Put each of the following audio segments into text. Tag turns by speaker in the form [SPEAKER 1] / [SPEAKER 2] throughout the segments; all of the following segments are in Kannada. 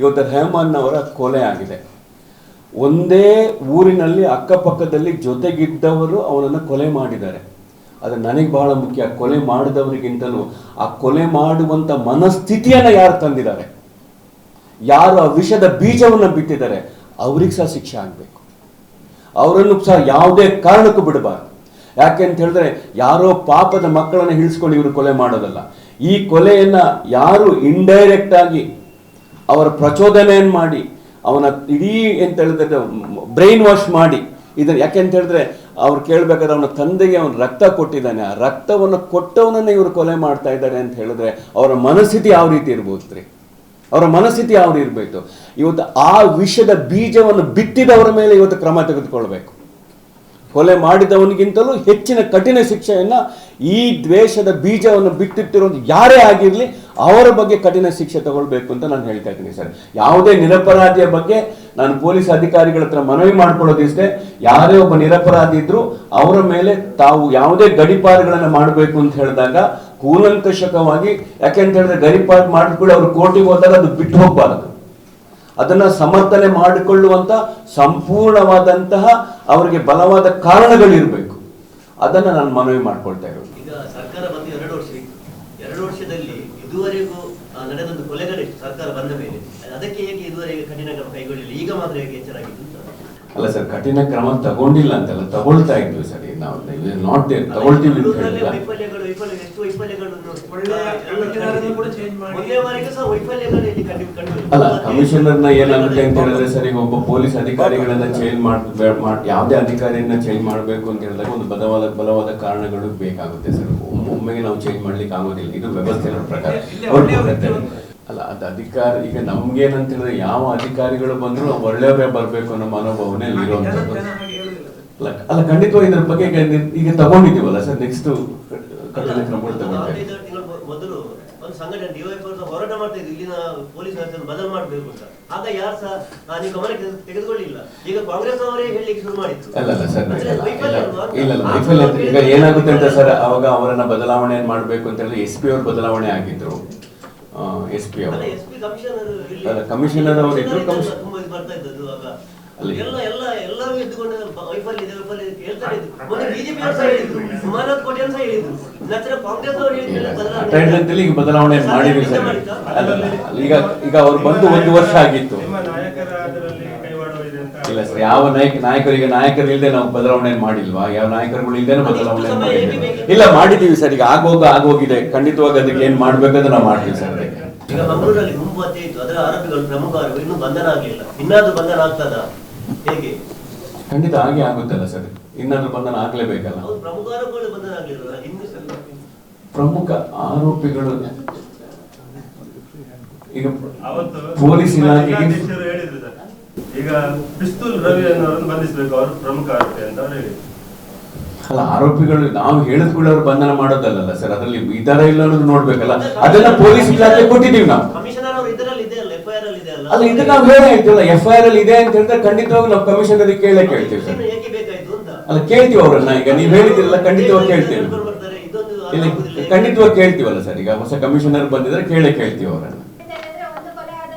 [SPEAKER 1] ಇವತ್ತು ರೆಹಮಾನ್ ಅವರ ಕೊಲೆ ಆಗಿದೆ. ಒಂದೇ ಊರಿನಲ್ಲಿ ಅಕ್ಕಪಕ್ಕದಲ್ಲಿ ಜೊತೆಗಿದ್ದವರು ಅವನನ್ನು ಕೊಲೆ ಮಾಡಿದ್ದಾರೆ. ಅದು ನನಗೆ ಬಹಳ ಮುಖ್ಯ. ಕೊಲೆ ಮಾಡಿದವರಿಗಿಂತಲೂ ಆ ಕೊಲೆ ಮಾಡುವಂಥ ಮನಸ್ಥಿತಿಯನ್ನು ಯಾರು ತಂದಿದ್ದಾರೆ, ಯಾರು ಆ ವಿಷದ ಬೀಜವನ್ನು ಬಿತ್ತಿದ್ದಾರೆ, ಅವ್ರಿಗೆ ಸಹ ಶಿಕ್ಷೆ ಆಗಬೇಕು. ಅವರನ್ನು ಸಹ ಯಾವುದೇ ಕಾರಣಕ್ಕೂ ಬಿಡಬಾರ್ದು. ಯಾಕೆಂತ ಹೇಳಿದ್ರೆ ಯಾರೋ ಪಾಪದ ಮಕ್ಕಳನ್ನು ಹಿಡಿಸ್ಕೊಂಡು ಇವರು ಕೊಲೆ ಮಾಡೋದಲ್ಲ. ಈ ಕೊಲೆಯನ್ನು ಯಾರು ಇಂಡೈರೆಕ್ಟ್ ಆಗಿ ಅವರ ಪ್ರಚೋದನೆಯನ್ನು ಮಾಡಿ ಅವನ ಇಡೀ ಎಂತ ಹೇಳಿದ್ರೆ ಬ್ರೈನ್ ವಾಶ್ ಮಾಡಿ ಇದನ್ನು, ಯಾಕೆಂತ ಹೇಳಿದ್ರೆ ಅವ್ರು ಕೇಳಬೇಕಾದ್ರೆ ಅವನ ತಂದೆಗೆ ಅವನು ರಕ್ತ ಕೊಟ್ಟಿದ್ದಾನೆ, ಆ ರಕ್ತವನ್ನು ಕೊಟ್ಟವನನ್ನು ಇವರು ಕೊಲೆ ಮಾಡ್ತಾ ಇದ್ದಾರೆ ಅಂತ ಹೇಳಿದ್ರೆ ಅವರ ಮನಸ್ಥಿತಿ ಯಾವ ರೀತಿ ಇರ್ಬೋದು ರೀ? ಅವರ ಮನಸ್ಥಿತಿ ಯಾವ ಇರಬೇಕು? ಇವತ್ತು ಆ ವಿಷದ ಬೀಜವನ್ನು ಬಿತ್ತಿದವರ ಮೇಲೆ ಇವತ್ತು ಕ್ರಮ ತೆಗೆದುಕೊಳ್ಬೇಕು. ಕೊಲೆ ಮಾಡಿದವನಿಗಿಂತಲೂ ಹೆಚ್ಚಿನ ಕಠಿಣ ಶಿಕ್ಷೆಯನ್ನು ಈ ದ್ವೇಷದ ಬೀಜವನ್ನು ಬಿತ್ತಿಟ್ಟಿರೋದು ಯಾರೇ ಆಗಿರಲಿ ಅವರ ಬಗ್ಗೆ ಕಠಿಣ ಶಿಕ್ಷೆ ತಗೊಳ್ಬೇಕು ಅಂತ ನಾನು ಹೇಳ್ತಾ ಇದ್ದೀನಿ ಸರ್. ಯಾವುದೇ ನಿರಪರಾಧಿಯ ಬಗ್ಗೆ ನಾನು ಪೊಲೀಸ್ ಅಧಿಕಾರಿಗಳ ಹತ್ರ ಮನವಿ ಮಾಡ್ಕೊಳ್ಳೋದಿಷ್ಟೇ, ಯಾರೇ ಒಬ್ಬ ನಿರಪರಾಧಿ ಇದ್ರು ಅವರ ಮೇಲೆ ತಾವು ಯಾವುದೇ ಗಡಿಪಾರುಗಳನ್ನು ಮಾಡಬೇಕು ಅಂತ ಹೇಳಿದಾಗ ಕೂಲಂಕಷವಾಗಿ, ಯಾಕೆಂತ ಹೇಳಿದ್ರೆ ಗಡಿಪಾರು ಮಾಡಿಕೊಂಡು ಅವರು ಕೋರ್ಟಿಗೆ ಹೋದಾಗ ಅದು ಬಿಟ್ಟು ಹೋಗಬಾರದು. ಅದನ್ನ ಸಮರ್ಥನೆ ಮಾಡಿಕೊಳ್ಳುವಂತ ಸಂಪೂರ್ಣವಾದಂತಹ ಅವರಿಗೆ ಬಲವಾದ ಕಾರಣಗಳಿರಬೇಕು. ಅದನ್ನ ನಾನು ಮನವಿ ಮಾಡ್ಕೊಳ್ತಾ ಇರೋದು.
[SPEAKER 2] ಈಗ ಸರ್ಕಾರ ಬಂದು 2 ವರ್ಷ ಇತ್ತು. 2 ವರ್ಷದಲ್ಲಿ ಇದುವರೆಗೂ ನಡೆದ ಕೊಲೆಗಳಿತ್ತು ಸರ್ಕಾರ ಬಂದ ಮೇಲೆ. ಅದಕ್ಕೆ ಏಕೆ ಇದುವರೆಗೆ ಕಠಿಣ ಕ್ರಮ ಕೈಗೊಳ್ಳಿಲ್ಲ? ಈಗ ಮಾತ್ರ ಹೇಗೆ ಎಚ್ಚರಾಗಿತ್ತು?
[SPEAKER 1] ಅಲ್ಲ ಸರ್, ಕಠಿಣ ಕ್ರಮ ತಗೊಂಡಿಲ್ಲ ಅಂತಲ್ಲ, ತಗೊಳ್ತಾ ಇದ್ವಿ ಸರ್. ನಾವು ನಾಟ್ ತಗೊಳ್ತೀವಿ ಅಂತ ಹೇಳಿಲ್ಲ. ಅಲ್ಲ, ಕಮಿಷನರ್ನ ಏನಾಗುತ್ತೆ ಅಂತ ಹೇಳಿದ್ರೆ ಸರ್, ಈಗ ಒಬ್ಬ ಪೊಲೀಸ್ ಅಧಿಕಾರಿಗಳನ್ನ ಚೇಂಜ್ ಯಾವುದೇ ಅಧಿಕಾರಿಯನ್ನ ಚೇಂಜ್ ಮಾಡಬೇಕು ಅಂತ ಹೇಳಿದಾಗ ಒಂದು ಬಲವಾದ ಕಾರಣಗಳು ಬೇಕಾಗುತ್ತೆ ಸರ್. ಒಮ್ಮೆಗೆ ನಾವು ಚೇಂಜ್ ಮಾಡ್ಲಿಕ್ಕೆ ಆಗೋದಿಲ್ಲ. ಇದು ವ್ಯವಸ್ಥೆ ಪ್ರಕಾರ ಅಲ್ಲ, ಅದು ಅಧಿಕಾರ. ಈಗ ನಮ್ಗೇನಂತ ಹೇಳಿದ್ರೆ ಯಾವ ಅಧಿಕಾರಿಗಳು ಬಂದ್ರು ಒಳ್ಳೆಯವರೇ ಬರ್ಬೇಕು ಅನ್ನೋ ಮನೋಭಾವನೆ ಇರುವಂತದ್ದು. ಅಲ್ಲ, ಖಂಡಿತವಾಗಿ ಇದ್ರ ಬಗ್ಗೆ ಈಗ ತಗೊಂಡಿದ್ದೀವಲ್ಲ ಸರ್. ನೆಕ್ಸ್ಟ್ ಕಠಿಣ ಕ್ರಮಗಳು ತಗೊಂಡಿದ್ದೀವಿ.
[SPEAKER 2] ಮೊದಲು ಒಂದು ಸಂಘಟನೆ ಹೋರಾಟ ಮಾಡ್ತಾ ಇದ್ರು, ಇಲ್ಲಿನ ಪೊಲೀಸ್ ವ್ಯವಸ್ಥೆ ಬದಲು ಮಾಡಬೇಕು ಅಂತ. ಆಗ ಯಾರು ಸಹ ನೀವು ಗಮನಕ್ಕೆ ತೆಗೆದುಕೊಳ್ಳಿಲ್ಲ. ಈಗ ಕಾಂಗ್ರೆಸ್ ಅವರೇ ಹೇಳಲಿಕ್ಕೆ ಶುರು ಮಾಡಿದ್ರು.
[SPEAKER 1] ಅಲ್ಲ ಸರ್, ಇಲ್ಲ ವೈಫಲ್ಯ. ಈಗ ಏನಾಗುತ್ತೆ ಅಂತ ಸರ್, ಅವಾಗ ಅವರನ್ನ ಬದಲಾವಣೆ ಮಾಡ್ಬೇಕು ಅಂತ ಹೇಳಿದ್ರೆ SP ಅವರು ಬದಲಾವಣೆ ಆಗಿದ್ರು. SP ಅವರು ಕಮಿಷನರ್ ಅವರು ಇದ್ರು. ಈಗ ಬದಲಾವಣೆ ಮಾಡಿದ್ವಿ ಸರ್. ಈಗ ಅವ್ರು ಬಂದು 1 ವರ್ಷ ಆಗಿತ್ತು. ಇಲ್ಲ ಸರ್, ಯಾವ ನಾಯಕರಿಗೆ ನಾಯಕರು ಇಲ್ಲದೆ ನಾವು ಬದಲಾವಣೆ ಮಾಡಿಲ್ವಾ? ಯಾವ ನಾಯಕರುಗಳು ಇಲ್ದೇನೂ ಬದಲಾವಣೆ ಮಾಡಿದ್ವಿ? ಇಲ್ಲ, ಮಾಡಿದೀವಿ ಸರ್. ಈಗ ಆಗೋಗಿದೆ. ಖಂಡಿತವಾಗಿ ಅದಕ್ಕೆ ಏನ್ ಮಾಡ್ಬೇಕಂದ್ರೆ ನಾವು ಮಾಡ್ತೀವಿ ಸರ್.
[SPEAKER 2] ಈಗ ಮಂಗಳೂರಲ್ಲಿ ಗುಂಪು ಹತ್ಯೆ ಇತ್ತು, ಅದರ ಆರೋಪಿಗಳು ಪ್ರಮುಖ ಇನ್ನೂ ಬಂಧನ ಆಗಲಿಲ್ಲ. ಇನ್ನಾದ್ರೂ ಬಂಧನ ಆಗ್ತದ? ಹೇಗೆ?
[SPEAKER 1] ಖಂಡಿತ ಹಾಗೆ ಆಗುತ್ತಲ್ಲ ಸರ್. ಇನ್ನಾದ್ರೂ ಬಂಧನ ಆಗ್ಲೇಬೇಕಲ್ಲ.
[SPEAKER 2] ಪ್ರಮುಖ ಆರೋಪಿಗಳು ಬಂಧನ ಆಗಲಿಲ್ಲ.
[SPEAKER 1] ಪ್ರಮುಖ ಆರೋಪಿಗಳು ಈಗ ಪೊಲೀಸ್ ಇಲಾಖೆಗೆ
[SPEAKER 3] ಈಗ ಪಿಸ್ತೂಲ್ ರವಿ ಅನ್ನೋರನ್ನು ಬಂಧಿಸಬೇಕು, ಅವರು ಪ್ರಮುಖ ಆರೋಪಿ ಅಂತ ಅವರು ಹೇಳಿ.
[SPEAKER 1] ಅಲ್ಲ, ಆರೋಪಿಗಳು ನಾವು ಹೇಳಿದ ಕೂಡ ಅವ್ರು ಬಂಧನ ಮಾಡೋದಲ್ಲ ಸರ್. ಅದರಲ್ಲಿ ಇದರ ಇಲ್ಲ ಅನ್ನೋದು ನೋಡ್ಬೇಕಲ್ಲ. ಅದನ್ನ ಪೊಲೀಸ್ ಇಲಾಖೆ ಕೊಟ್ಟಿದ್ದೀವಿ ನಾವು. ಅಲ್ಲ, ಇದು ನಾವು ಹೇಳೇ ಹೇಳ್ತೀವಲ್ಲ, FIR ಅಲ್ಲಿ ಇದೆ ಅಂತ ಹೇಳಿದ್ರೆ ಖಂಡಿತವಾಗಿ ನಾವು ಕಮಿಷನರ್ ಕೇಳೇ ಕೇಳ್ತೀವಿ ಸರ್. ಅಲ್ಲ, ಕೇಳ್ತೀವಿ ಅವರನ್ನ. ಈಗ ನೀವು ಹೇಳಿದಿರಲ್ಲ, ಖಂಡಿತವಾಗಿ ಕೇಳ್ತೀವಿ. ಇಲ್ಲ, ಖಂಡಿತವಾಗಿ ಕೇಳ್ತೀವಲ್ಲ ಸರ್. ಈಗ ಹೊಸ ಕಮಿಷನರ್ ಬಂದಿದ್ರೆ ಕೇಳ್ತೀವಿ ಅವರನ್ನ.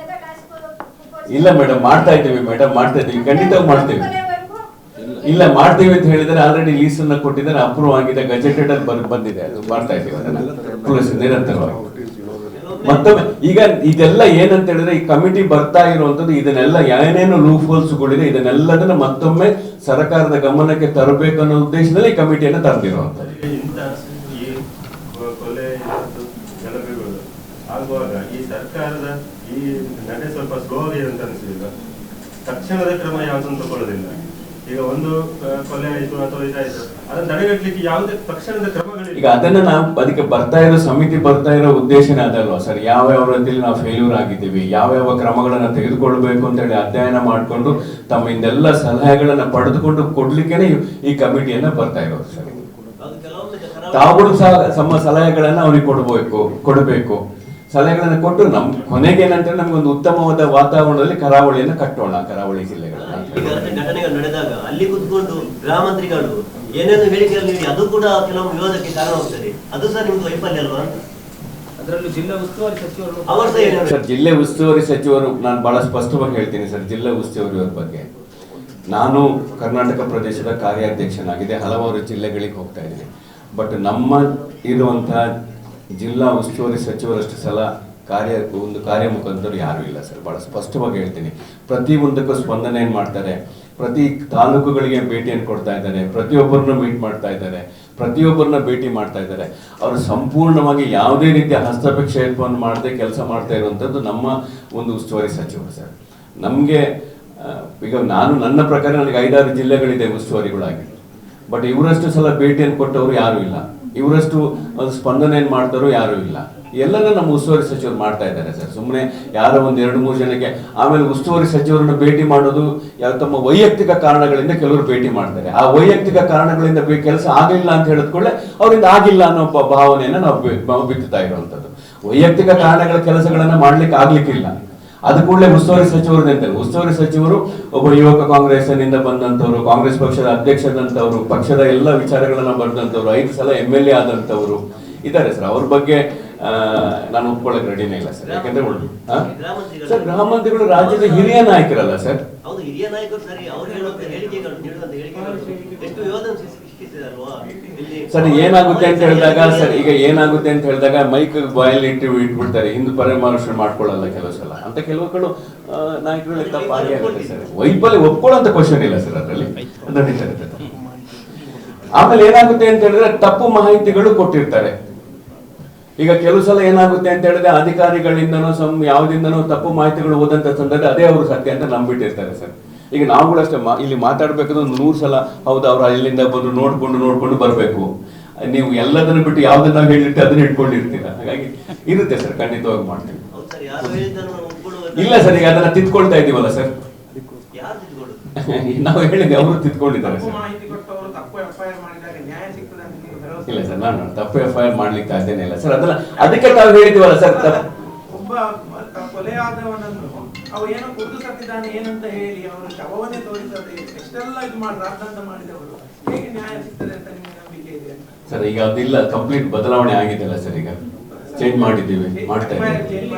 [SPEAKER 1] ಇಲ್ಲ ಮೇಡಮ್, ಮಾಡ್ತಾ ಇದ್ದೀವಿ ಖಂಡಿತವಾಗಿ ಮಾಡ್ತೀವಿ. ಇಲ್ಲ, ಮಾಡ್ತೀವಿ ಅಂತ ಹೇಳಿದ್ರೆ ಆಲ್ರೆಡಿ ಲೀಸ್ ಅನ್ನ ಕೊಟ್ಟಿದ್ದಾರೆ, ಅಪ್ರೂವ್ ಆಗಿದೆ, ಗಜೆಟೆಡ್ ಅಲ್ಲಿ ಬಂದಿದೆ. ಅದು ಮಾಡ್ತಾ ಇದ್ದೀವಿ ಅದನ್ನ ನಿರಂತರವಾಗಿ. ಮತ್ತೊಮ್ಮೆ ಈಗ ಇದೆಲ್ಲ ಏನಂತ ಹೇಳಿದ್ರೆ ಈ ಕಮಿಟಿ ಬರ್ತಾ ಇರುವಂತದ್ದು, ಇದನ್ನೆಲ್ಲ ಏನೇನು ಲೂಪ್ ಹೋಲ್ಸ್ಗಳಿದೆ ಇದನ್ನೆಲ್ಲದನ್ನ ಮತ್ತೊಮ್ಮೆ ಸರ್ಕಾರದ ಗಮನಕ್ಕೆ ತರಬೇಕು ಅನ್ನೋ ಉದ್ದೇಶದಲ್ಲಿ ಈ ಕಮಿಟಿಯನ್ನು ತರ್ತಿರುವಂತದ್ದು.
[SPEAKER 3] ಆಗುವಾಗ ಈ ಸರ್ಕಾರದ ಈ ನಡೆ ಸ್ವಲ್ಪ ಸ್ಲೋ ಆಗಿದೆ ಅಂತ ಅನಿಸಿಲ್ಲ. ತಕ್ಷಣದ ಕ್ರಮ ಯಾವುದನ್ನು ತಗೊಳ್ಳೋದಿಲ್ಲ. ಈಗ ಒಂದು ಕೊಲೆ ಆಯಿತು ಅಥವಾ ಇದಾಯಿತು, ಅದನ್ನು ತಡೆಗಟ್ಟಲಿಕ್ಕೆ ಯಾವುದೇ ತಕ್ಷಣದ ಕ್ರಮಗಳಿಲ್ಲ.
[SPEAKER 1] ಈಗ ಅದನ್ನ ನಾವು ಅದಕ್ಕೆ ಸಮಿತಿ ಬರ್ತಾ ಇರೋ ಉದ್ದೇಶನೇ ಅದಲ್ವಾ ಸರ್? ಯಾವ ರೀತಿಯಲ್ಲಿ ನಾವು ಫೇಲ್ಯೂರ್ ಆಗಿದ್ದೀವಿ, ಯಾವ ಕ್ರಮಗಳನ್ನ ತೆಗೆದುಕೊಳ್ಬೇಕು ಅಂತ ಹೇಳಿ ಅಧ್ಯಯನ ಮಾಡಿಕೊಂಡು ತಮ್ಮ ಇಂದೆಲ್ಲ ಸಲಹೆಗಳನ್ನ ಪಡೆದುಕೊಂಡು ಕೊಡ್ಲಿಕ್ಕೇನೆ ಈ ಕಮಿಟಿಯನ್ನ ಬರ್ತಾ ಇರೋದು ಸರ್. ತಾವುಗಳು ಸಹ ತಮ್ಮ ಸಲಹೆಗಳನ್ನ ಅವ್ರಿಗೆ ಕೊಡಬೇಕು. ಸಲಹೆಗಳನ್ನು ಕೊಟ್ಟು ಕೊನೆಗೆ ಏನಂತ ನಮ್ಗೊಂದು ಉತ್ತಮವಾದ ವಾತಾವರಣದಲ್ಲಿ ಕರಾವಳಿಯನ್ನು ಕಟ್ಟೋಣ, ಕರಾವಳಿ ಜಿಲ್ಲೆಗಳನ್ನ.
[SPEAKER 2] ಘಟನೆಗಳು ನಡೆದಾಗ ಅಲ್ಲಿ ಕೂತ್ಕೊಂಡು ಗೃಹ ಮಂತ್ರಿಗಳು ಏನೇನು ಹೇಳಿಕೆಗಳು ನೀಡಿ ಅದು ಕೂಡ ಕೆಲವು ವಿವಾದಕ್ಕೆ ಕಾರಣವಾಗ್ತದೆ. ಅದು ಸಹ ನಿಮ್ದು ವೈಫಲ್ಯ ಅಲ್ವಾ?
[SPEAKER 4] ಅದರಲ್ಲೂ ಜಿಲ್ಲಾ ಉಸ್ತುವಾರಿ ಸಚಿವರು
[SPEAKER 2] ಅವರು ಸಹ ಏನು
[SPEAKER 1] ಸರ್, ಜಿಲ್ಲೆ ಉಸ್ತುವಾರಿ ಸಚಿವರು ನಾನು ಬಹಳ ಸ್ಪಷ್ಟವಾಗಿ ಹೇಳ್ತೀನಿ ಸರ್. ಜಿಲ್ಲಾ ಉಸ್ತುವಾರಿಯವರ ಬಗ್ಗೆ ನಾನು ಕರ್ನಾಟಕ ಪ್ರದೇಶದ ಕಾರ್ಯಾಧ್ಯಕ್ಷನಾಗಿದೆ, ಹಲವಾರು ಜಿಲ್ಲೆಗಳಿಗೆ ಹೋಗ್ತಾ ಇದ್ದೀನಿ. ಬಟ್ ನಮ್ಮ ಇರುವಂತಹ ಜಿಲ್ಲಾ ಉಸ್ತುವಾರಿ ಸಚಿವರಷ್ಟು ಸಲ ಕಾರ್ಯಮುಖಂಡರು ಯಾರೂ ಇಲ್ಲ ಸರ್. ಬಹಳ ಸ್ಪಷ್ಟವಾಗಿ ಹೇಳ್ತೀನಿ. ಪ್ರತಿ ಒಂದಕ್ಕೂ ಸ್ಪಂದನೆ ಏನು ಮಾಡ್ತಾರೆ, ಪ್ರತಿ ತಾಲೂಕುಗಳಿಗೆ ಭೇಟಿಯನ್ನು ಕೊಡ್ತಾ ಇದ್ದಾರೆ, ಪ್ರತಿಯೊಬ್ಬರನ್ನ ಮೀಟ್ ಮಾಡ್ತಾ ಇದ್ದಾರೆ, ಪ್ರತಿಯೊಬ್ಬರನ್ನ ಭೇಟಿ ಮಾಡ್ತಾ ಇದ್ದಾರೆ. ಅವರು ಸಂಪೂರ್ಣವಾಗಿ ಯಾವುದೇ ರೀತಿಯ ಹಸ್ತಕ್ಷೇಪವನ್ನು ಮಾಡದೆ ಕೆಲಸ ಮಾಡ್ತಾ ಇರುವಂಥದ್ದು ನಮ್ಮ ಒಂದು ಉಸ್ತುವಾರಿ ಸಚಿವರು ಸರ್. ನಮಗೆ ಈಗ ನನ್ನ ಪ್ರಕಾರ ನನಗೆ 5-6 ಜಿಲ್ಲೆಗಳಿದೆ ಉಸ್ತುವಾರಿಗಳಾಗಿ. ಬಟ್ ಇವರಷ್ಟು ಸಲ ಭೇಟಿಯನ್ನು ಕೊಟ್ಟವರು ಯಾರೂ ಇಲ್ಲ, ಇವರಷ್ಟು ಒಂದು ಸ್ಪಂದನೆಯನ್ನು ಮಾಡ್ತಾರೋ ಯಾರೂ ಇಲ್ಲ. ಎಲ್ಲನೂ ನಮ್ಮ ಉಸ್ತುವಾರಿ ಸಚಿವರು ಮಾಡ್ತಾ ಇದ್ದಾರೆ ಸರ್. ಸುಮ್ಮನೆ ಯಾರೋ 1-2-3 ಜನಕ್ಕೆ. ಆಮೇಲೆ ಉಸ್ತುವಾರಿ ಸಚಿವರನ್ನು ಭೇಟಿ ಮಾಡೋದು ತಮ್ಮ ವೈಯಕ್ತಿಕ ಕಾರಣಗಳಿಂದ ಕೆಲವರು ಭೇಟಿ ಮಾಡ್ತಾರೆ. ಆ ವೈಯಕ್ತಿಕ ಕಾರಣಗಳಿಂದ ಕೆಲಸ ಆಗಿಲ್ಲ ಅಂತ ಹೇಳಿದ್ಕೊಳ್ಳೆ ಅವರಿಂದ ಆಗಿಲ್ಲ ಅನ್ನೋ ಭಾವನೆಯನ್ನು ನಾವು ಬಿತ್ತುತ್ತಾ ಇರುವಂಥದ್ದು. ವೈಯಕ್ತಿಕ ಕಾರಣಗಳ ಕೆಲಸಗಳನ್ನ ಮಾಡ್ಲಿಕ್ಕೆ ಆಗ್ಲಿಕ್ಕಿಲ್ಲ. ಅದು ಕೂಡಲೇ ಉಸ್ತುವಾರಿ ಸಚಿವರು ನಿಂತಾರೆ. ಉಸ್ತುವಾರಿ ಸಚಿವರು ಒಬ್ಬ ಯುವಕ ಕಾಂಗ್ರೆಸ್ನಿಂದ ಬಂದಂಥವ್ರು, ಕಾಂಗ್ರೆಸ್ ಪಕ್ಷದ ಅಧ್ಯಕ್ಷದಂಥವ್ರು, ಪಕ್ಷದ ಎಲ್ಲ ವಿಚಾರಗಳನ್ನ ಬರೆದಂಥವ್ರು, 5 ಸಲ MLA ಆದಂಥವ್ರು ಇದ್ದಾರೆ ಸರ್. ಅವ್ರ ಬಗ್ಗೆ ನಾನು ಒಪ್ಕೊಳ್ಳೋಕೆ ರೆಡಿನೇ ಇಲ್ಲ ಸರ್. ಯಾಕಂದ್ರೆ ಸರ್, ಗೃಹ ಮಂತ್ರಿಗಳು ರಾಜ್ಯದ ಹಿರಿಯ ನಾಯಕರಲ್ಲ ಸರ್.
[SPEAKER 2] ಹೌದು, ಹಿರಿಯ ನಾಯಕರು ಸರಿ. ಅವ್ರು ಹೇಳುವಂತ ಹೇಳಿಕೆಗಳು ಎಷ್ಟು ವಿವಾದ ಸೃಷ್ಟಿಸಿದಾರಲ್ವಾ ಇಲ್ಲಿ.
[SPEAKER 1] ಸರ್, ಏನಾಗುತ್ತೆ ಅಂತ ಹೇಳಿದಾಗ ಮೈಕ್ ಬಾಯಲ್ಲಿ ಇಟ್ಬಿಡ್ತಾರೆ, ಹಿಂದೂ ಪರಾಮರ್ಶೆ ಮಾಡ್ಕೊಳ್ಳಲ್ಲ ಕೆಲವು ಸಲ ಅಂತ ಕೆಲವುಗಳು ನಾಯಕರುಗಳಿಗೆ ತಪ್ಪಾಗಿ ಆಗುತ್ತೆ ಸರ್. ವೈಫಲ್ಯ ಒಪ್ಕೊಳ್ಳೋಂತ ಕ್ವಶನ್ ಇಲ್ಲ ಸರ್ ಅದರಲ್ಲಿ. ಆಮೇಲೆ ಏನಾಗುತ್ತೆ ಅಂತ ಹೇಳಿದ್ರೆ ತಪ್ಪು ಮಾಹಿತಿಗಳು ಕೊಟ್ಟಿರ್ತಾರೆ. ಈಗ ಕೆಲವು ಸಲ ಏನಾಗುತ್ತೆ ಅಂತ ಹೇಳಿದ್ರೆ ಅಧಿಕಾರಿಗಳಿಂದನೋ ಯಾವುದಿಂದನೋ ತಪ್ಪು ಮಾಹಿತಿಗಳು ಓದಂತ ಸಂದರ್ಭ ಅದೇ ಅವರು ಸತ್ಯ ಅಂತ ನಂಬಿಟ್ಟಿರ್ತಾರೆ ಸರ್. ಈಗ ನಾವುಗಳು ಅಷ್ಟೇ ಇಲ್ಲಿ ಮಾತಾಡ್ಬೇಕಾದ್ರೆ 100 ಸಲ ಹೌದು ಅವ್ರು ಅಲ್ಲಿಂದ ಬಂದು ನೋಡ್ಕೊಂಡು ಬರಬೇಕು. ನೀವು ಎಲ್ಲದನ್ನು ಬಿಟ್ಟು ಯಾವ್ದನ್ನ ಹೇಳಿರ್ತೀವಿ ಅದನ್ನ ಇಟ್ಕೊಂಡಿರ್ತೀರ. ಹಾಗಾಗಿ ಇರುತ್ತೆ ಸರ್, ಖಂಡಿತವಾಗಿ ಮಾಡ್ತೀವಿ. ಇಲ್ಲ ಸರ್, ಈಗ ಅದನ್ನ ತಿದ್ಕೊಳ್ತಾ ಇದೀವಲ್ಲ ಸರ್. ನಾವು ಹೇಳಿದ್ವಿ, ಅವರು ತಿದ್ಕೊಂಡಿದ್ದಾರೆ ಸರ್. ಇಲ್ಲ ಸರ್, ನಾನು ತಪ್ಪು FIR ಮಾಡ್ಲಿಕ್ಕೆ ಸಾಧ್ಯನೇ ಇಲ್ಲ ಸರ್. ಅದಕ್ಕೆ ತಾವು ಹೇಳಿದ್ವಲ್ಲ ಸರ್.
[SPEAKER 5] ಒಬ್ಬ ಕೊಲೆಯಾದವನನ್ನು ಅವ ಏನೋ ಕುಡಿದು ಸತ್ತಿದ್ದಾನೆ ಏನಂತ ಹೇಳಿ ಅವರು ಶವವನ್ನೇ ತೋರಿಸದೆ ಎಷ್ಟೆಲ್ಲ ಇದು ಮಾಡಿ ರಾದ್ಧಾಂತ ಮಾಡಿದವರು ಹೇಗೆ ನ್ಯಾಯ ಸಿಗ್ತದೆ ಅಂತ ನಿಮಗೆ ನಂಬಿಕೆ ಇದೆ
[SPEAKER 1] ಸರ್? ಈಗ ಅದಿಲ್ಲ, ಕಂಪ್ಲೀಟ್ ಬದಲಾವಣೆ ಆಗಿದೆಲ್ಲ ಸರ್. ಈಗ ಚೇಂಜ್ ಮಾಡಿದ್ದೀವಿ, ಮಾಡ್ತಾ ಇದ್ದೀವಿ.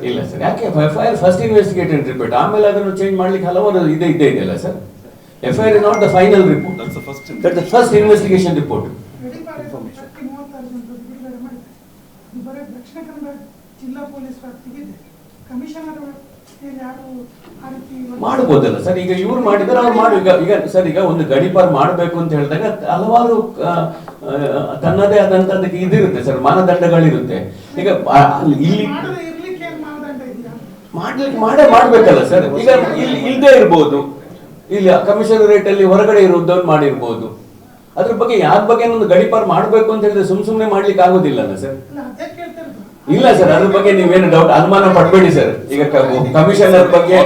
[SPEAKER 1] ಇಲ್ಲ ಸರ್, ಯಾಕೆ FIR first investigate and report, ಆಮೇಲೆ ಅದನ್ನು ಚೇಂಜ್ ಮಾಡ್ಲಿಕ್ಕೆ ಹಲವಾರು ಇದೆಯಲ್ಲ sir. FIR is not the final report. That's the first investigation report.
[SPEAKER 6] Dakshina Kannada ಜಿಲ್ಲಾ ಪೊಲೀಸ್ ವ್ಯಾಪ್ತಿಗೆ ಕಮಿಷನರ್
[SPEAKER 1] ಮಾಡಬಹುದಲ್ಲ ಸರ್. ಈಗ ಇವ್ರು ಮಾಡಿದ್ರೆ ಅವ್ರು ಮಾಡಿ. ಈಗ ಸರ್, ಈಗ ಒಂದು ಗಡೀಪಾರು ಮಾಡಬೇಕು ಅಂತ ಹೇಳಿದಾಗ ಹಲವಾರು ತನ್ನದೇ ಆದಂತ ಅದಕ್ಕೆ ಇದಿರುತ್ತೆ ಸರ್, ಮಾನದಂಡಗಳಿರುತ್ತೆ. ಈಗ ಇಲ್ಲಿ ಮಾಡ್ಬೇಕಲ್ಲ ಸರ್. ಈಗ ಇಲ್ಲಿ ಇಲ್ಲದೆ ಇರ್ಬೋದು, ಇಲ್ಲಿ ಕಮಿಷನರೇಟ್ ಅಲ್ಲಿ ಹೊರಗಡೆ ಇರುವುದನ್ನು ಮಾಡಿರ್ಬೋದು. ಅದ್ರ ಬಗ್ಗೆ ಯಾರ ಬಗ್ಗೆ ಒಂದು ಗಡೀಪಾರು ಮಾಡಬೇಕು ಅಂತ ಹೇಳಿದ್ರೆ ಸುಮ್ನೆ ಮಾಡ್ಲಿಕ್ಕೆ ಆಗೋದಿಲ್ಲಲ್ಲ ಸರ್. ಇಲ್ಲ ಸರ್, ಅದ್ರ ಬಗ್ಗೆ ನೀವೇನು ಡೌಟ್ ಅನುಮಾನ ಪಡ್ಬೇಡಿ ಸರ್. ಈಗ ಕಮಿಷನರ್ ಬಗ್ಗೆ,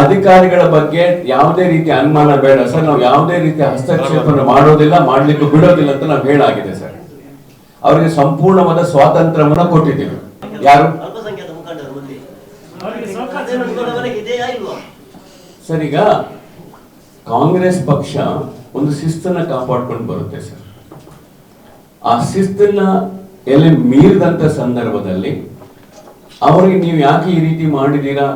[SPEAKER 1] ಅಧಿಕಾರಿಗಳ ಬಗ್ಗೆ ಯಾವುದೇ ರೀತಿಯ ಅನುಮಾನ ಬೇಡ ಸರ್. ನಾವು ಯಾವುದೇ ರೀತಿಯ ಹಸ್ತಕ್ಷೇಪ ಮಾಡೋದಿಲ್ಲ, ಮಾಡ್ಲಿಕ್ಕೆ ಬಿಡೋದಿಲ್ಲ ಅಂತ ನಾವು ಹೇಳಾಗಿದೆ ಸರ್. ಅವರಿಗೆ ಸಂಪೂರ್ಣವಾದ ಸ್ವಾತಂತ್ರ್ಯವನ್ನ ಕೊಟ್ಟಿದ್ದೀವಿ. ಯಾರು
[SPEAKER 2] ಅಲ್ಪಸಂಖ್ಯಾತ ಮುಖಂಡರು ಮಂದಿ
[SPEAKER 1] ಸರ್, ಈಗ ಕಾಂಗ್ರೆಸ್ ಪಕ್ಷ ಒಂದು ಶಿಸ್ತನ್ನ ಕಾಪಾಡ್ಕೊಂಡು ಬರುತ್ತೆ ಸರ್. ಆ ಶಿಸ್ತನ್ನ ಎಲ್ಲಿ ಮೀರಿದಂತ ಸಂದರ್ಭದಲ್ಲಿ ಅವರಿಗೆ ನೀವು ಯಾಕೆ ಈ ರೀತಿ ಮಾಡಿದೀರಾ,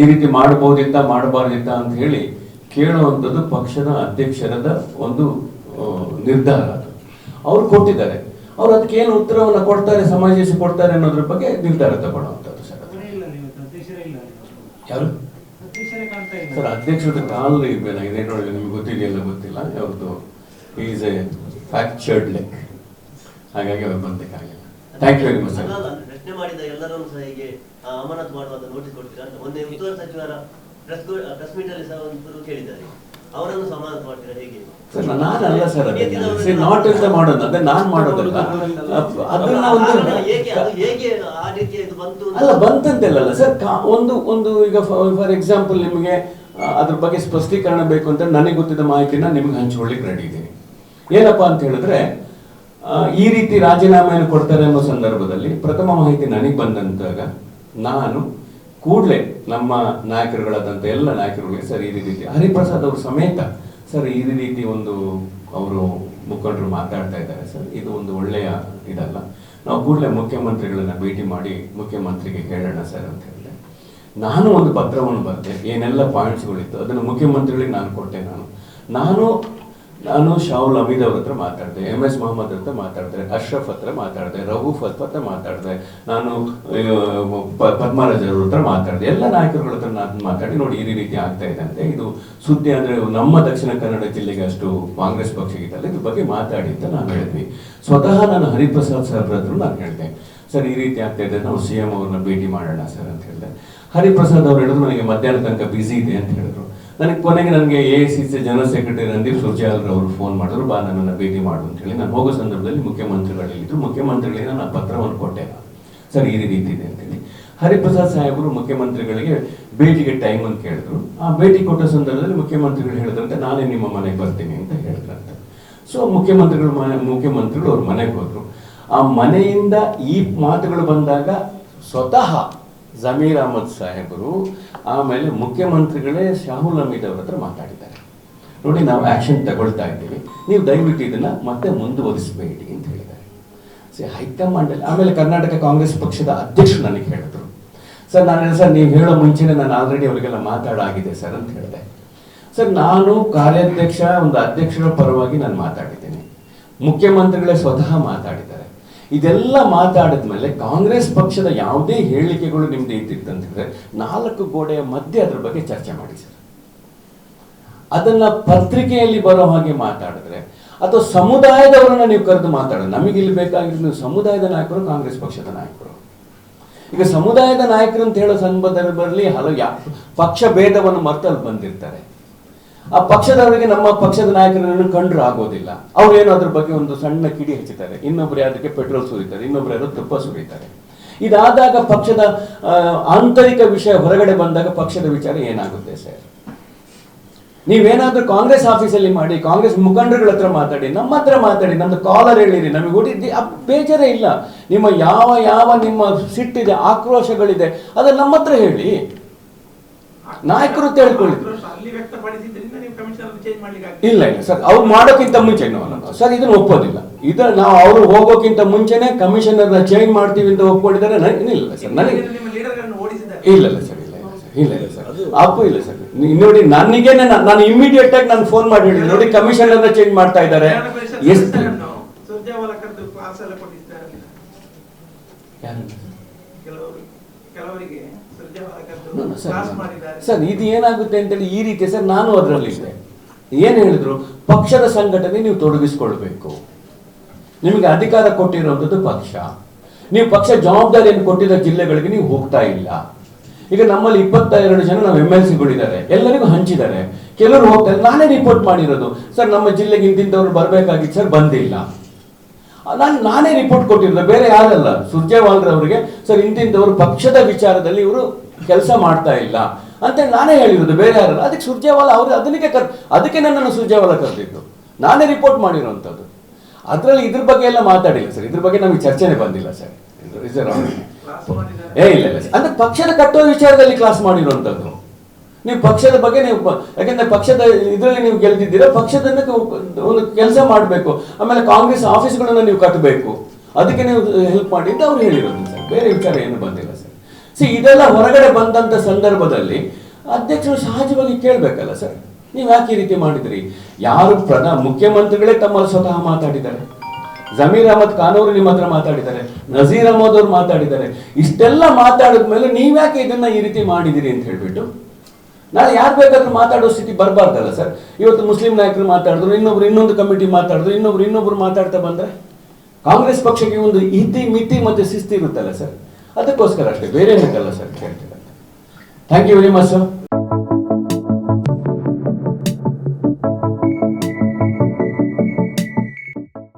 [SPEAKER 1] ಈ ರೀತಿ ಮಾಡಬಹುದಿತ್ತ ಮಾಡಬಾರ್ದಿತ್ತ ಅಂತ ಹೇಳಿ ಕೇಳುವಂಥದ್ದು ಪಕ್ಷದ ಅಧ್ಯಕ್ಷರದ ಒಂದು ನಿರ್ಧಾರ. ಅವ್ರು ಕೊಟ್ಟಿದ್ದಾರೆ, ಅವ್ರು ಅದಕ್ಕೆ ಏನು ಉತ್ತರವನ್ನು ಕೊಡ್ತಾರೆ, ಸಮಾಜಕ್ಕೆ ಕೊಡ್ತಾರೆ ಅನ್ನೋದ್ರ ಬಗ್ಗೆ ನಿರ್ಧಾರ ತಗೊಳ್ಳುವಂಥದ್ದು ಸರ್. ಯಾರು ಸರ್? ಅಧ್ಯಕ್ಷರ ಕಾಲು ಇರ್ಬೇಕಾಗಿದೆ ನೋಡಿ, ನಿಮ್ಗೆ ಗೊತ್ತಿದೆಯಲ್ಲ ಗೊತ್ತಿಲ್ಲ. ಅವ್ರದ್ದು ಈಸ್ ಎ ಫ್ರಾಕ್ಚರ್ಡ್ ಲೆಗ್, ಹಾಗಾಗಿ ಅವ್ರು ಬಂದಕ್ಕಾಗಿಲ್ಲ. Thank you very much sir.
[SPEAKER 2] ಪ್ರಶ್ನೆ ಮಾಡಿದ ಎಲ್ಲರನ್ನು ಸಹ ಹೀಗೆ ಅಮಾನತು ಮಾಡುವಂತ ನೋಟಿಸ್ ಕೊಡ್ತೀರಾ ಅಂತ ಒಂದೇ ಉಸ್ತುವಾರಿ ಸಚಿವರ ಪ್ರೆಸ್ ಮೀಟ್ ಅಲ್ಲಿ ಸಹ ಒಂದು ಕೇಳಿದ್ದಾರೆ. ಅವರನ್ನು ಸಮಾನತು ಮಾಡ್ತೀರಾ ಹೇಗೆ
[SPEAKER 1] ಸರ್? ನಾನಲ್ಲ ಸರ್, ಅದನ್ನ ನಾಟ್ ಅಂತ ಮಾಡೋದು, ಅದೇ ನಾನ್ ಮಾಡೋದಲ್ಲ. ಅದನ್ನ ಅಲ್ಲ ಬಂತಂತೆಲ್ಲ ಸರ್. ಒಂದು ಈಗ ಫಾರ್ ಎಕ್ಸಾಂಪಲ್ ನಿಮಗೆ ಅದ್ರ ಬಗ್ಗೆ ಸ್ಪಷ್ಟೀಕರಣ ಬೇಕು ಅಂತ ನನಗೆ ಗೊತ್ತಿದ್ದ ಮಾಹಿತಿನ ನಿಮ್ಗೆ ಹಂಚ್ಕೊಳ್ಳಿಕ್ಕೆ ರೆಡಿ ಇದ್ದೀನಿ. ಏನಪ್ಪಾ ಅಂತ ಹೇಳಿದ್ರೆ, ಈ ರೀತಿ ರಾಜೀನಾಮೆಯನ್ನು ಕೊಡ್ತಾರೆ ಅನ್ನೋ ಸಂದರ್ಭದಲ್ಲಿ ಪ್ರಥಮ ಮಾಹಿತಿ ನನಗೆ ಬಂದಂತಾಗ ನಾನು ಕೂಡಲೇ ನಮ್ಮ ನಾಯಕರುಗಳಾದಂಥ ಎಲ್ಲ ನಾಯಕರುಗಳಿಗೆ ಸರ್ ಈ ರೀತಿ ಹರಿಪ್ರಸಾದ್ ಅವರು ಸಮೇತ ಸರ್ ಈ ರೀತಿ ಒಂದು ಅವರು ಮುಖಂಡರು ಮಾತಾಡ್ತಾ ಇದ್ದಾರೆ ಸರ್. ಇದು ಒಂದು ಒಳ್ಳೆಯ ಇದಲ್ಲ. ನಾವು ಕೂಡಲೇ ಮುಖ್ಯಮಂತ್ರಿಗಳನ್ನ ಭೇಟಿ ಮಾಡಿ ಮುಖ್ಯಮಂತ್ರಿಗೆ ಕೇಳೋಣ ಸರ್ ಅಂತ ಹೇಳಿದೆ. ನಾನು ಒಂದು ಪತ್ರವನ್ನು ಬರೆದೆ, ಏನೆಲ್ಲ ಪಾಯಿಂಟ್ಸ್ಗಳಿತ್ತು ಅದನ್ನು ಮುಖ್ಯಮಂತ್ರಿಗಳಿಗೆ ನಾನು ಕೊಟ್ಟೆ. ನಾನು ಶಾಹುಲ್ ಹಮೀದ್ ಅವ್ರ ಹತ್ರ ಮಾತಾಡಿದೆ, MS ಮೊಹಮ್ಮದ್ ಹತ್ರ ಮಾತಾಡಿದೆ, ಅಶ್ರಫ್ ಹತ್ರ ಮಾತಾಡಿದೆ, ರಘು ಹತ್ರ ಮಾತಾಡಿದೆ, ನಾನು ಪದ್ಮರಾಜ್ ಅವ್ರ ಹತ್ರ ಮಾತಾಡಿದೆ. ಎಲ್ಲ ನಾಯಕರುಗಳ ಹತ್ರ ನಾನು ಮಾತಾಡಿ ನೋಡಿ ಈ ರೀತಿ ಆಗ್ತಾ ಇದೆ ಅಂತೆ. ಇದು ಸುದ್ದಿ ಅಂದರೆ ನಮ್ಮ ದಕ್ಷಿಣ ಕನ್ನಡ ಜಿಲ್ಲೆಗೆ ಅಷ್ಟು ಕಾಂಗ್ರೆಸ್ ಪಕ್ಷಕ್ಕಿದ್ದಲ್ಲ, ಇದ್ರ ಬಗ್ಗೆ ಮಾತಾಡಿ ಅಂತ ನಾನು ಹೇಳಿದ್ವಿ. ಸ್ವತಃ ನಾನು ಹರಿಪ್ರಸಾದ್ ಸರ್ ಹತ್ರ ನಾನು ಹೇಳಿದೆ, ಸರ್ ಈ ರೀತಿ ಆಗ್ತಾ ಇದೆ, ನಾವು CM ಅವ್ರನ್ನ ಭೇಟಿ ಮಾಡೋಣ ಸರ್ ಅಂತ ಹೇಳಿದೆ. ಹರಿಪ್ರಸಾದ್ ಅವ್ರು ಹೇಳಿದ್ರು ನನಗೆ ಮಧ್ಯಾಹ್ನ ತನಕ ಬ್ಯುಸಿ ಇದೆ ಅಂತ ಹೇಳಿದ್ರು. ಕೊನೆಗೆ ನನಗೆ AICC general secretary Randeep Surjewala ಅವರು ಫೋನ್ ಮಾಡಿದ್ರು, ಬಾ ನನ್ನನ್ನು ಭೇಟಿ ಮಾಡು ಅಂತ ಹೇಳಿ. ನಾನು ಹೋಗೋ ಸಂದರ್ಭದಲ್ಲಿ ಮುಖ್ಯಮಂತ್ರಿಗಳಿದ್ರು, ಮುಖ್ಯಮಂತ್ರಿಗಳಿಗೆ ನಾನು ಪತ್ರವನ್ನು ಕೊಟ್ಟೆ, ಸರ್ ಈ ರೀತಿ ಇದೆ ಅಂತೇಳಿ. ಹರಿಪ್ರಸಾದ್ ಸಾಹೇಬರು ಮುಖ್ಯಮಂತ್ರಿಗಳಿಗೆ ಭೇಟಿಗೆ ಟೈಮ್ ಅಂತ ಕೇಳಿದ್ರು. ಆ ಭೇಟಿ ಕೊಟ್ಟ ಸಂದರ್ಭದಲ್ಲಿ ಮುಖ್ಯಮಂತ್ರಿಗಳು ಹೇಳಿದ್ರಂತೆ ನಾನೇ ನಿಮ್ಮ ಮನೆಗೆ ಬರ್ತೀನಿ ಅಂತ ಹೇಳಿದ್ರಂತೆ. ಸೊ ಮುಖ್ಯಮಂತ್ರಿಗಳು ಅವ್ರ ಮನೆಗೆ ಹೋದ್ರು. ಆ ಮನೆಯಿಂದ ಈ ಮಾತುಗಳು ಬಂದಾಗ ಸ್ವತಃ ಜಮೀರ್ ಅಹಮದ್ ಸಾಹೇಬರು ಆಮೇಲೆ ಮುಖ್ಯಮಂತ್ರಿಗಳೇ ಶಾಹುಲ್ ಹಮೀದ್ ಅವ್ರ ಹತ್ರ ಮಾತಾಡಿದ್ದಾರೆ. ನೋಡಿ ನಾವು ಆಕ್ಷನ್ ತಗೊಳ್ತಾ ಇದ್ದೀವಿ, ನೀವು ದಯವಿಟ್ಟು ಇದನ್ನ ಮತ್ತೆ ಮುಂದುವರಿಸಬೇಡಿ ಅಂತ ಹೇಳಿದ್ದಾರೆ. ಹೈಕಮಾಂಡ್ ಆಮೇಲೆ ಕರ್ನಾಟಕ ಕಾಂಗ್ರೆಸ್ ಪಕ್ಷದ ಅಧ್ಯಕ್ಷರು ನನಗೆ ಹೇಳಿದ್ರು, ಸರ್ ಸರ್ ನೀವು ಹೇಳೋ ಮುಂಚೆನೆ ನಾನು ಆಲ್ರೆಡಿ ಅವರಿಗೆಲ್ಲ ಮಾತಾಡಾಗಿದೆ ಸರ್ ಅಂತ ಹೇಳಿದೆ. ಸರ್ ನಾನು ಕಾರ್ಯಾಧ್ಯಕ್ಷ ಒಂದು ಅಧ್ಯಕ್ಷರ ಪರವಾಗಿ ನಾನು ಮಾತಾಡಿದ್ದೇನೆ, ಮುಖ್ಯಮಂತ್ರಿಗಳೇ ಸ್ವತಃ ಮಾತಾಡಿದ್ದಾರೆ. ಇದೆಲ್ಲ ಮಾತಾಡಿದ್ಮೇಲೆ ಕಾಂಗ್ರೆಸ್ ಪಕ್ಷದ ಯಾವುದೇ ಹೇಳಿಕೆಗಳು ನಿಮ್ದು ಇದ್ದಿತ್ತಂತಂದ್ರೆ 4 ಗೋಡೆಯ ಮಧ್ಯೆ ಅದ್ರ ಬಗ್ಗೆ ಚರ್ಚೆ ಮಾಡಿ ಸರ್. ಅದನ್ನ ಪತ್ರಿಕೆಯಲ್ಲಿ ಬರೋ ಹಾಗೆ ಮಾತಾಡಿದ್ರೆ ಅಥವಾ ಸಮುದಾಯದವರನ್ನ ನೀವು ಕರೆದು ಮಾತಾಡೋದು. ನಮಗೆ ಇಲ್ಲಿ ಬೇಕಾಗಿರೋದು ನೀವು ಸಮುದಾಯದ ನಾಯಕರು, ಕಾಂಗ್ರೆಸ್ ಪಕ್ಷದ ನಾಯಕರು. ಈಗ ಸಮುದಾಯದ ನಾಯಕರು ಅಂತ ಹೇಳೋ ಸಂದರ್ಭದಲ್ಲಿ ಹಲವು ಪಕ್ಷ ಭೇದವನ್ನು ಮರ್ತಲ್ಲಿ ಬಂದಿರ್ತಾರೆ. ಆ ಪಕ್ಷದವರಿಗೆ ನಮ್ಮ ಪಕ್ಷದ ನಾಯಕರನ್ನು ಕಂಡ್ರು ಆಗೋದಿಲ್ಲ. ಅವ್ರೇನು ಅದ್ರ ಬಗ್ಗೆ ಒಂದು ಸಣ್ಣ ಕಿಡಿ ಹಚ್ಚುತ್ತಾರೆ, ಇನ್ನೊಬ್ರು ಅದಕ್ಕೆ ಪೆಟ್ರೋಲ್ ಸುರಿತಾರೆ, ಇನ್ನೊಬ್ರು ಯಾರೋ ತುಪ್ಪ ಸುರಿತಾರೆ. ಇದಾದಾಗ ಪಕ್ಷದ ಆಂತರಿಕ ವಿಷಯ ಹೊರಗಡೆ ಬಂದಾಗ ಪಕ್ಷದ ವಿಚಾರ ಏನಾಗುತ್ತೆ ಸರ್? ನೀವೇನಾದ್ರೂ ಕಾಂಗ್ರೆಸ್ ಆಫೀಸಲ್ಲಿ ಮಾಡಿ, ಕಾಂಗ್ರೆಸ್ ಮುಖಂಡರುಗಳ ಹತ್ರ ಮಾತಾಡಿ, ನಮ್ಮ ಹತ್ರ ಮಾತಾಡಿ, ನಮ್ದು ಕಾಲರ್ ಹೇಳಿರಿ, ನಮಗೆ ಹೊಡಿದ್ದಿ ಬೇಜಾರೇ ಇಲ್ಲ. ನಿಮ್ಮ ಯಾವ ನಿಮ್ಮ ಸಿಟ್ಟಿದೆ, ಆಕ್ರೋಶಗಳಿದೆ ಅದನ್ನ ನಮ್ಮ ಹತ್ರ ಹೇಳಿ, ನಾಯಕರು ತಿಳ್ಕೊಳ್ಳಿ. ಇಲ್ಲ ಸರ್, ಅವ್ರು ಮಾಡೋಕ್ಕಿಂತ ಮುಂಚೆ ಸರ್ ಇದನ್ನ ಒಪ್ಪೋದಿಲ್ಲ. ನಾವು ಅವರು ಹೋಗೋಕ್ಕಿಂತ ಮುಂಚೆನೆ ಕಮಿಷನರ್ ಚೇಂಜ್ ಮಾಡ್ತೀವಿ ಅಂತ ಒಪ್ಕೊಂಡಿದ್ದಾರೆ. ಇಲ್ಲ ಸರ್, ನನಗೆ ಇಲ್ಲ ಸರ್, ಇಲ್ಲ ಸರ್, ಅಪ್ಪು ಇಲ್ಲ ಸರ್. ನೋಡಿ ನನಗೆ ನಾನು ಇಮಿಡಿಯೇಟ್ ಆಗಿ ನಾನು ಫೋನ್ ಮಾಡಿ ಹೇಳಿದೆ, ನೋಡಿ ಕಮಿಷನರ್ ಚೇಂಜ್ ಮಾಡ್ತಾ ಇದ್ದಾರೆ. ಎಷ್ಟು ಸರ್ ಇದು ಏನಾಗುತ್ತೆ ಅಂತೇಳಿ ಈ ರೀತಿ ಸರ್ ನಾನು ಅದರಲ್ಲಿದ್ದೆ. ಏನ್ ಹೇಳಿದ್ರು, ಪಕ್ಷದ ಸಂಘಟನೆ ನೀವು ತೊಡಗಿಸ್ಕೊಳ್ಬೇಕು, ನಿಮಗೆ ಅಧಿಕಾರ ಕೊಟ್ಟಿರುವಂಥದ್ದು ಪಕ್ಷ, ನೀವು ಪಕ್ಷ ಜವಾಬ್ದಾರಿಯನ್ನು ಕೊಟ್ಟಿದ್ದ ಜಿಲ್ಲೆಗಳಿಗೆ ನೀವು ಹೋಗ್ತಾ ಇಲ್ಲ. ಈಗ ನಮ್ಮಲ್ಲಿ 22 ಜನ ನಾವು MLCಗಳಿದ್ದಾರೆ, ಎಲ್ಲರಿಗೂ ಹಂಚಿದ್ದಾರೆ, ಕೆಲವರು ಹೋಗ್ತಾರೆ. ನಾನೇ ರಿಪೋರ್ಟ್ ಮಾಡಿರೋದು, ಸರ್ ನಮ್ಮ ಜಿಲ್ಲೆಗೆ ಇಂತಿಂತವ್ರು ಬರ್ಬೇಕಾಗಿತ್ತು ಸರ್, ಬಂದಿಲ್ಲ. ನಾನೇ ರಿಪೋರ್ಟ್ ಕೊಟ್ಟಿರೋದು, ಬೇರೆ ಯಾರಲ್ಲ. ಸುರ್ಜೇವಾಲ್ರವರಿಗೆ ಸರ್ ಇಂತಿಂತವರು ಪಕ್ಷದ ವಿಚಾರದಲ್ಲಿ ಇವರು ಕೆಲಸ ಮಾಡ್ತಾ ಇಲ್ಲ ಅಂತ ನಾನೇ ಹೇಳಿರೋದು, ಬೇರೆ ಯಾರಲ್ಲ. ಅದಕ್ಕೆ ಸುರ್ಜೇವಾಲ ಅವರು ಅದಕ್ಕೆ ನನ್ನನ್ನು ಸುರ್ಜೇವಾಲ ಕರೆದಿದ್ದು, ನಾನೇ ರಿಪೋರ್ಟ್ ಮಾಡಿರೋಂಥದ್ದು. ಅದರಲ್ಲಿ ಇದ್ರ ಬಗ್ಗೆ ಎಲ್ಲ ಮಾತಾಡಿಲ್ಲ ಸರ್, ಇದ್ರ ಬಗ್ಗೆ ನಮಗೆ ಚರ್ಚೆನೆ ಬಂದಿಲ್ಲ ಸರ್. ಇಲ್ಲ ಅಂದ್ರೆ ಪಕ್ಷದ ಕಟ್ಟುವ ವಿಚಾರದಲ್ಲಿ ಕ್ಲಾಸ್ ಮಾಡಿರುವಂಥದ್ದು. ನೀವು ಪಕ್ಷದ ಬಗ್ಗೆ ನೀವು ಯಾಕೆಂದ್ರೆ ಪಕ್ಷದ ಇದರಲ್ಲಿ ನೀವು ಗೆಲ್ತಿದ್ದೀರಾ, ಪಕ್ಷದನ್ನ ಒಂದು ಕೆಲಸ ಮಾಡಬೇಕು, ಆಮೇಲೆ ಕಾಂಗ್ರೆಸ್ ಆಫೀಸ್ಗಳನ್ನ ನೀವು ಕಟ್ಟಬೇಕು, ಅದಕ್ಕೆ ನೀವು ಹೆಲ್ಪ್ ಮಾಡಿ ಅಂತ ಅವ್ರು ಹೇಳಿರೋದು ಸರ್, ಬೇರೆ ವಿಚಾರ ಏನು ಬಂದಿಲ್ಲ ಸರ್. ಇದೆಲ್ಲ ಹೊರಗಡೆ ಬಂದಂತ ಸಂದರ್ಭದಲ್ಲಿ ಅಧ್ಯಕ್ಷರು ಸಹಜವಾಗಿ ಕೇಳಬೇಕಲ್ಲ ಸರ್, ನೀವು ಯಾಕೆ ಈ ರೀತಿ ಮಾಡಿದ್ರಿ? ಯಾರು ಮುಖ್ಯಮಂತ್ರಿಗಳೇ ತಮ್ಮಲ್ಲಿ ಸ್ವತಃ ಮಾತಾಡಿದ್ದಾರೆ, ಜಮೀರ್ ಅಹಮದ್ ಖಾನ್ ಅವರು ನಿಮ್ಮ ಹತ್ರ ಮಾತಾಡಿದ್ದಾರೆ, ನಜೀರ್ ಅಹಮದ್ ಅವರು ಮಾತಾಡಿದ್ದಾರೆ. ಇಷ್ಟೆಲ್ಲ ಮಾತಾಡಿದ್ಮೇಲೆ ನೀವ್ಯಾಕೆ ಇದನ್ನ ಈ ರೀತಿ ಮಾಡಿದಿರಿ ಅಂತ ಹೇಳ್ಬಿಟ್ಟು ನಾಳೆ ಯಾರು ಬೇಕಾದ್ರೂ ಮಾತಾಡೋ ಸ್ಥಿತಿ ಬರಬಾರ್ದಲ್ಲ ಸರ್. ಇವತ್ತು ಮುಸ್ಲಿಂ ನಾಯಕರು ಮಾತಾಡಿದ್ರು, ಇನ್ನೊಂದು ಕಮಿಟಿ ಮಾತಾಡಿದ್ರು, ಇನ್ನೊಬ್ರು ಮಾತಾಡ್ತಾ ಬಂದ್ರೆ ಕಾಂಗ್ರೆಸ್ ಪಕ್ಷಕ್ಕೆ ಒಂದು ಮಿತಿ ಮತ್ತೆ ಶಿಸ್ತಿ ಇರುತ್ತಲ್ಲ ಸರ್, ಅದಕ್ಕೋಸ್ಕರ ಅಷ್ಟೇ, ಬೇರೆ ಏನಕ್ಕಲ್ಲ ಸರ್ ಕೇಳ್ತೀರ. Thank you very much sir.